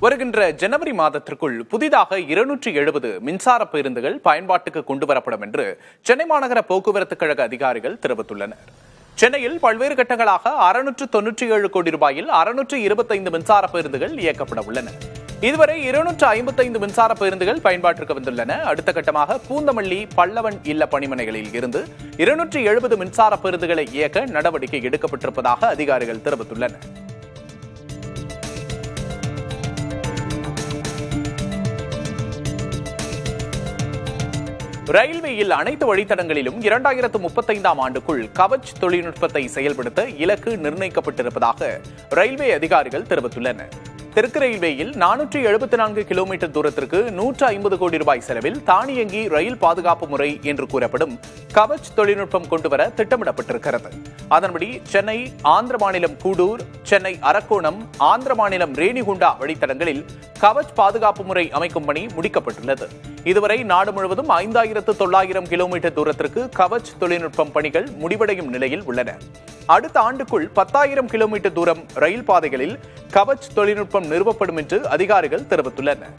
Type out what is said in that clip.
வருகின்ற ஜனவரி மாதத்திற்குள் புதிதாக 270 மின்சார பேருந்துகள் பயன்பாட்டுக்கு கொண்டுவரப்படும் என்று சென்னை மாநகர போக்குவரத்து கழக அதிகாரிகள் தெரிவித்துள்ளனர். சென்னையில் பல்வேறு கட்டங்களாக 697 கோடி ரூபாயில் 625 மின்சார பேருந்துகள் இயக்கப்பட உள்ளன. இதுவரை 255 மின்சார பேருந்துகள் பயன்பாட்டிற்கு வந்துள்ளன. அடுத்த கட்டமாக பூந்தமல்லி, பல்லவன் இல்ல பணிமனைகளில் இருந்து 270 மின்சார பேருந்துகளை இயக்க நடவடிக்கை எடுக்கப்பட்டிருப்பதாக அதிகாரிகள் தெரிவித்துள்ளனர். ரயில்வேயில் அனைத்து வழித்தடங்களிலும் 2035ஆம் ஆண்டுக்குள் கவச் தொழில்நுட்பத்தை செயல்படுத்த இலக்கு நிர்ணயிக்கப்பட்டிருப்பதாக ரயில்வே அதிகாரிகள் தெரிவித்துள்ளனர். தெற்கு ரயில்வேயில் 474 கிலோமீட்டர் தூரத்திற்கு 150 கோடி ரூபாய் செலவில் தானியங்கி ரயில் பாதுகாப்பு முறை என்று கூறப்படும் கவச் தொழில்நுட்பம் கொண்டுவர திட்டமிடப்பட்டிருக்கிறது. அதன்படி சென்னை ஆந்திர மாநிலம் கூடூர், சென்னை அரக்கோணம், ஆந்திர மாநிலம் ரேணிகுண்டா வழித்தடங்களில் கவச் பாதுகாப்பு முறை அமைக்கும் பணி முடிக்கப்பட்டுள்ளது. இதுவரை நாடு முழுவதும் 5900 கிலோமீட்டர் தூரத்திற்கு கவச் தொழில்நுட்பம் பணிகள் முடிவடையும் நிலையில் உள்ளன. அடுத்த ஆண்டுக்குள் 10,000 கிலோமீட்டர் தூரம் ரயில் பாதைகளில் கவச் தொழில்நுட்பம் நிறுவப்படும் என்று அதிகாரிகள் தெரிவித்துள்ளனர்.